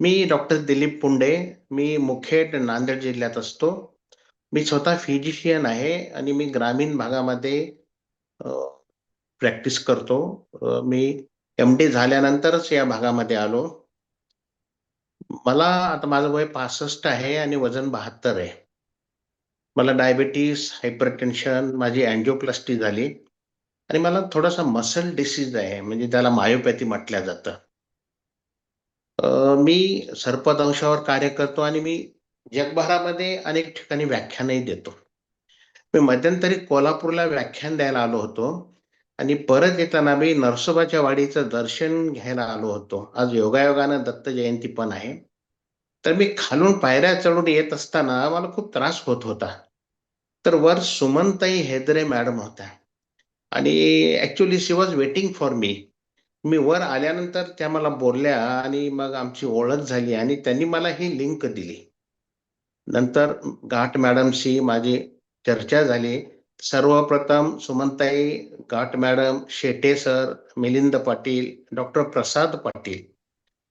मी doctor Dilip Punde. मी मुखेड नांदेड जिल्ह्यात असतो. मी स्वतः फिजिशियन आहे आणि मी ग्रामीण भागामध्ये प्रॅक्टिस करतो. मी एम-डी झाल्यानंतरच या भागामध्ये आलो. मला आता माझं वय 65 आहे आणि वजन 72 आहे. मला डायबिटीज, हायपरटेन्शन, माझी अँजिओप्लास्टी झाली आणि मला थोडासा मसल डिसीज आहे, म्हणजे त्याला मायोपॅथी म्हटलं जातं. मी सर्पदंशावर कार्य करतो आणि मी जगभरामध्ये अनेक ठिकाणी व्याख्यानही देतो. मी मध्यंतरी कोल्हापूरला व्याख्यान द्यायला आलो होतो आणि परत येताना मी नरसोबाच्या वाडीचं दर्शन घ्यायला आलो होतो. आज योगायोगानं दत्त जयंती पण आहे. तर मी खालून पायऱ्या चढून येत असताना मला खूप त्रास होत होता. तर वर सुमनताई हेदरे मॅडम होत्या आणि actually she was waiting for me. मी वर आल्यानंतर त्या मला बोलल्या आणि मग आमची ओळख झाली आणि त्यांनी मला ही लिंक दिली. नंतर घाट मॅडमशी माझी चर्चा झाली. सर्वप्रथम सुमनताई, Ghat madam, Shete sir, Milind Patil, doctor Prasad Patil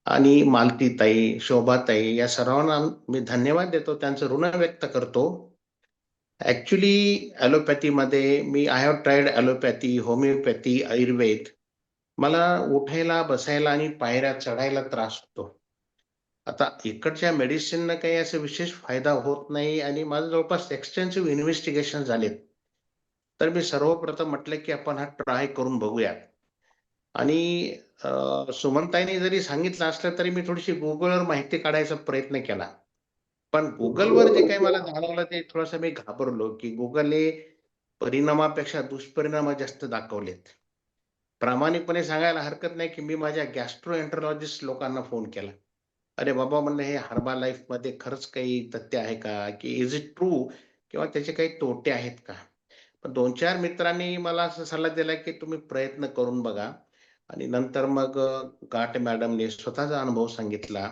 आणि मालतीताई, शोभाताई या सर्वांना मी धन्यवाद देतो. त्यांचं ऋण व्यक्त करतो. ॲक्चुअली ॲलोपॅथीमध्ये मी I have tried allopathy, homeopathy, Ayurveda. मला उठायला, बसायला आणि पायऱ्या चढायला त्रास होतो. आता इकडच्या मेडिसिननं काही असा विशेष फायदा होत नाही आणि माझं जवळपास एक्सटेन्सिव्ह इन्व्हेस्टिगेशन झालेत. तर मी सर्वप्रथम म्हटलं, की आपण हा ट्राय करून बघूया. आणि सुमनताईंनी जरी सांगितलं असलं, तरी मी थोडीशी Googleवर माहिती काढायचा प्रयत्न केला. पण Googleवर जे काही मला जाणवलं ते थोडंसं मी घाबरलो, की Googleने परिणामापेक्षा दुष्परिणाम जास्त दाखवलेत. प्रामाणिकपणे सांगायला हरकत नाही, की मी माझ्या गॅस्ट्रोएंटरोलॉजिस्ट लोकांना फोन केला. "अरे बाबा," म्हणलं, "हे हर्बा लाईफमध्ये खरंच काही तथ्य आहे का? की इज इट ट्रू किंवा त्याचे काही तोटे आहेत का?" पण 2-4 मित्रांनी मला असा सल्ला दिला, की तुम्ही प्रयत्न करून बघा. आणि नंतर मग घाट मॅडमने स्वतःचा अनुभव सांगितला.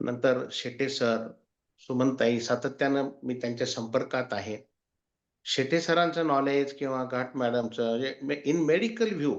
नंतर शेटे सर, सुमनताई सातत्यानं मी त्यांच्या संपर्कात आहे. शेटे सरांचं नॉलेज किंवा घाट मॅडमचं म्हणजे इन मेडिकल व्ह्यू